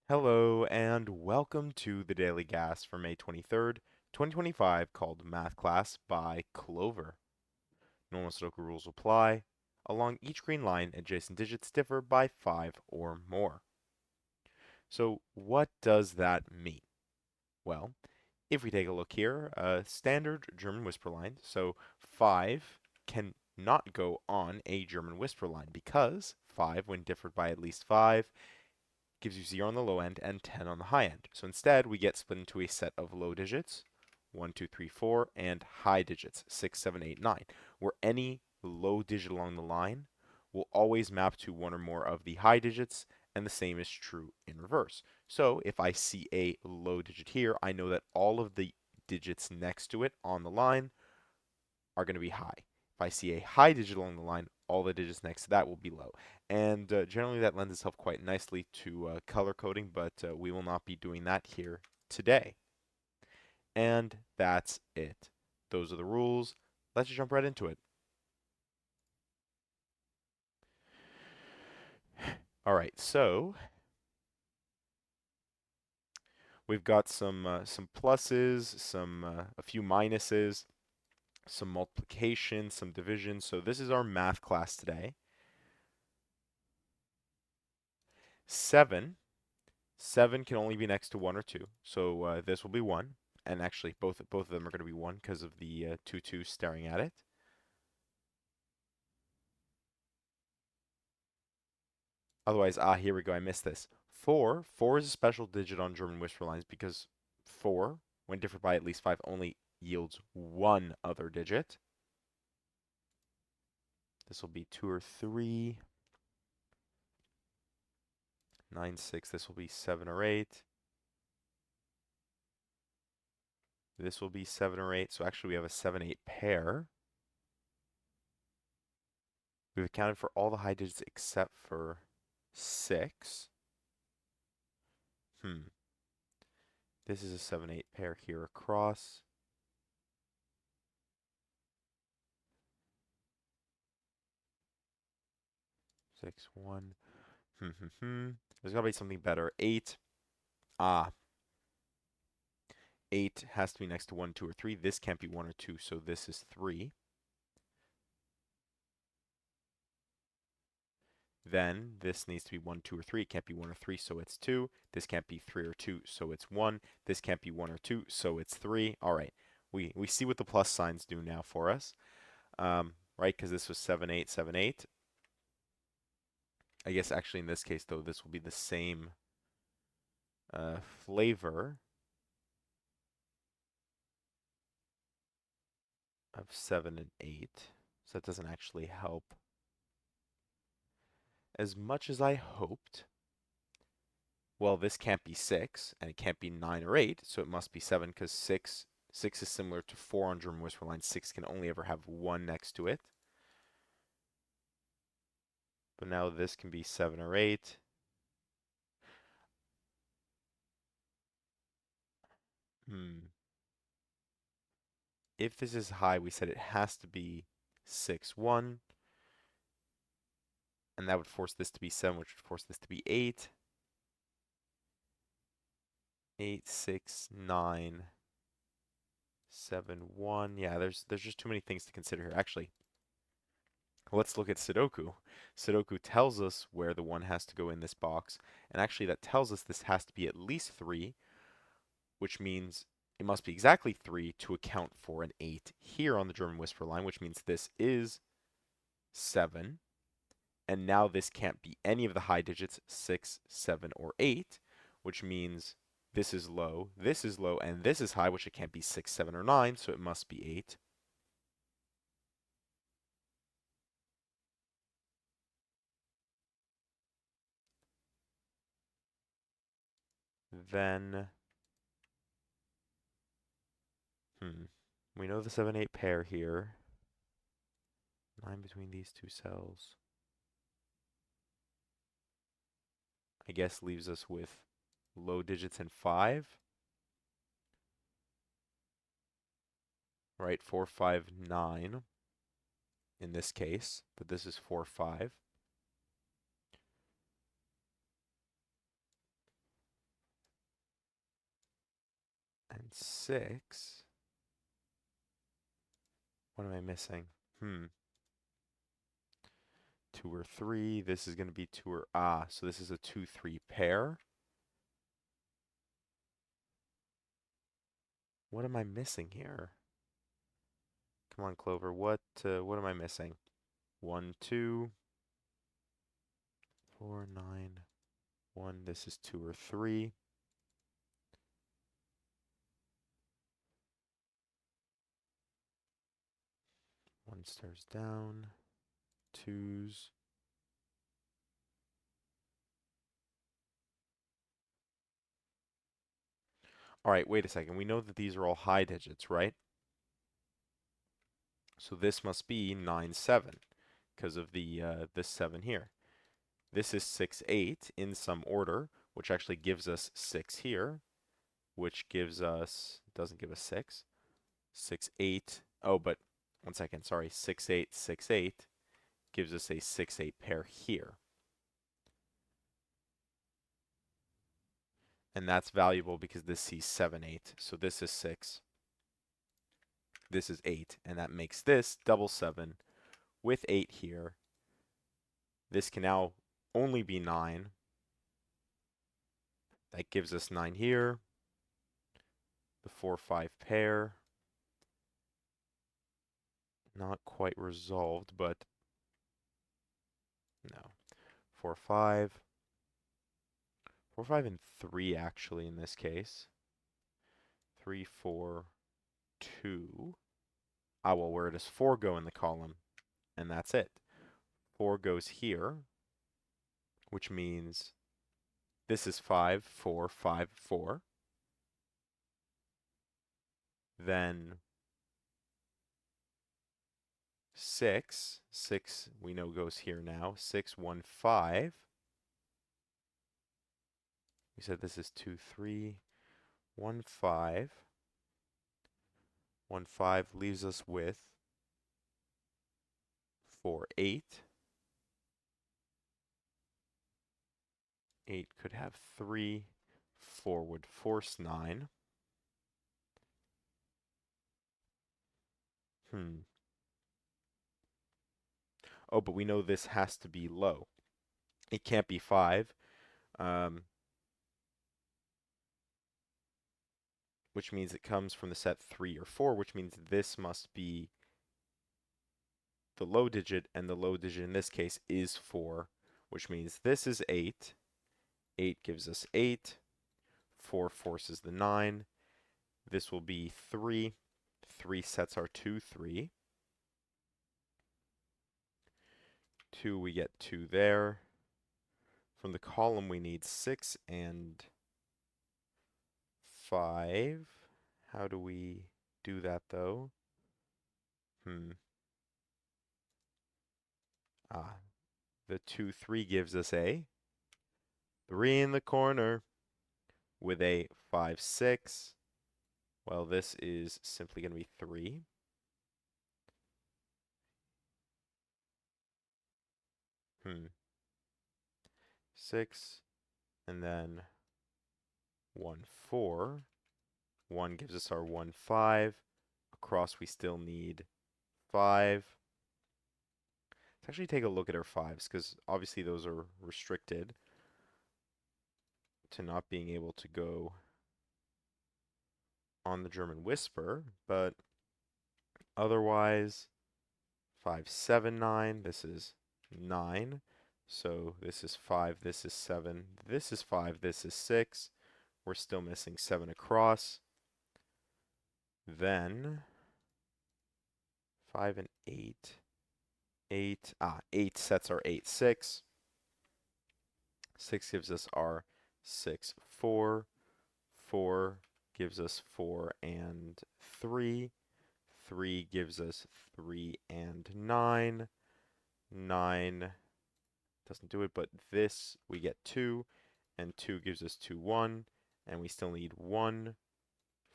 Hello and welcome to the Daily Gas for May 23rd, 2025, called Math Class by Clover. Normal Sudoku rules apply. Along each green line, adjacent digits differ by 5 or more. So what does that mean? Well, if we take a look here, standard German whisper line, so 5 can not go on a German whisper line because 5, when differed by at least 5, gives you 0 on the low end and 10 on the high end. So instead, we get split into a set of low digits, 1, 2, 3, 4, and high digits, 6, 7, 8, 9, where any low digit along the line will always map to one or more of the high digits, and the same is true in reverse. So if I see a low digit here, I know that all of the digits next to it on the line are going to be high. If I see a high digit along the line, all the digits next to that will be low. And generally that lends itself quite nicely to color coding, but we will not be doing that here today. And that's it. Those are the rules. Let's just jump right into it. All right, so we've got some pluses, a few minuses, some multiplication, some division. So this is our math class today. 7 7 can only be next to 1 or 2, so this will be 1. And actually, both of them are going to be 1 because of the 2 2 staring at it. Otherwise, here we go, I missed this. 4 is a special digit on German whisper lines because 4, when differed by at least 5, only yields one other digit. This will be 2 or 3. 9, 6, this will be 7 or 8. This will be 7 or 8, so actually we have a 7, 8 pair. We've accounted for all the high digits except for 6. This is a 7, 8 pair here across. Six, 1. There's gotta be something better. 8. Ah. 8 has to be next to 1, 2, or 3. This can't be 1 or 2, so this is 3. Then this needs to be 1, 2, or 3. It can't be 1 or 3, so it's 2. This can't be 3 or 2, so it's 1. This can't be 1 or 2, so it's 3. All right. We see what the plus signs do now for us. Right, because this was 7, 8, 7, 8. I guess actually in this case, though, this will be the same flavor of 7 and 8. So that doesn't actually help as much as I hoped. Well, this can't be 6, and it can't be 9 or 8, so it must be 7, because 6 is similar to 4 on German whisper line. 6 can only ever have 1 next to it. But now this can be 7 or 8. If this is high, we said it has to be 6, 1. And that would force this to be 7, which would force this to be 8. 8, 6, 9, 7, 1. Yeah, there's just too many things to consider here. Actually, let's look at Sudoku. Sudoku tells us where the 1 has to go in this box. And actually, that tells us this has to be at least 3, which means it must be exactly 3 to account for an 8 here on the German whisper line, which means this is 7. And now this can't be any of the high digits, 6, 7, or 8, which means this is low, and this is high, which it can't be 6, 7, or 9, so it must be 8. Then, we know the 7, 8 pair here. 9 between these two cells. I guess leaves us with low digits and 5. Right, 4, 5, 9 in this case, but this is 4, 5. 6. What am I missing? 2 or 3. This is going to be 2 or so this is a 2-3 pair. What am I missing here? Come on, Clover. What am I missing? 1, 2, 4, 9, 1. This is 2 or 3. One stars down. 2s. All right, wait a second. We know that these are all high digits, right? So this must be 9, 7 because of this 7 here. This is 6, 8 in some order, which actually gives us 6 here, which gives us, doesn't give us 6. 6, 8. Oh, but one second, sorry. 6, 8, 6, 8 gives us a 6, 8 pair here. And that's valuable because this sees 7, 8. So this is 6. This is 8. And that makes this double 7 with 8 here. This can now only be 9. That gives us 9 here. The 4, 5 pair. Not quite resolved, but no. 4, 5. 4, 5, and 3 actually in this case. 3, 4, 2. Well, where does 4 go in the column? And that's it. 4 goes here, which means this is 5, 4, 5, 4. Then 6. 6 we know goes here now. 6, 1, 5. We said this is 2, 3, 1, 5. 1, 5 leaves us with 4, 8. 8 could have 3. 4 would force 9. Oh, but we know this has to be low. It can't be 5. Which means it comes from the set 3 or 4, which means this must be the low digit, and the low digit in this case is 4, which means this is 8. 8 gives us 8. 4 forces the 9. This will be 3. 3 sets our 2, 3. 2, we get 2 there. From the column, we need 6 and 5. How do we do that, though? The 2, 3 gives us a 3 in the corner with a 5, 6. Well, this is simply going to be 3. Hmm. 6, and then 1, 4. 1 gives us our 1, 5. Across, we still need 5. Let's actually take a look at our 5s, because obviously those are restricted to not being able to go on the German Whisper, but otherwise, 5, 7, 9. This is 9. So this is 5, this is 7, this is 5, this is 6. We're still missing 7 across. Then 5 and 8. 8. 8 sets our 8, 6. 6 gives us our 6, 4. 4 gives us 4 and 3. 3 gives us 3 and 9. 9 doesn't do it, but this we get 2, and 2 gives us 2, 1, and we still need 1,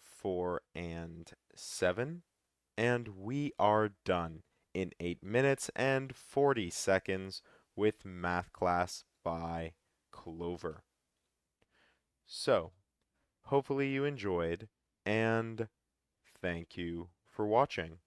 4, and 7, and we are done in 8 minutes and 40 seconds with Math Class by Clover. So, hopefully you enjoyed and thank you for watching.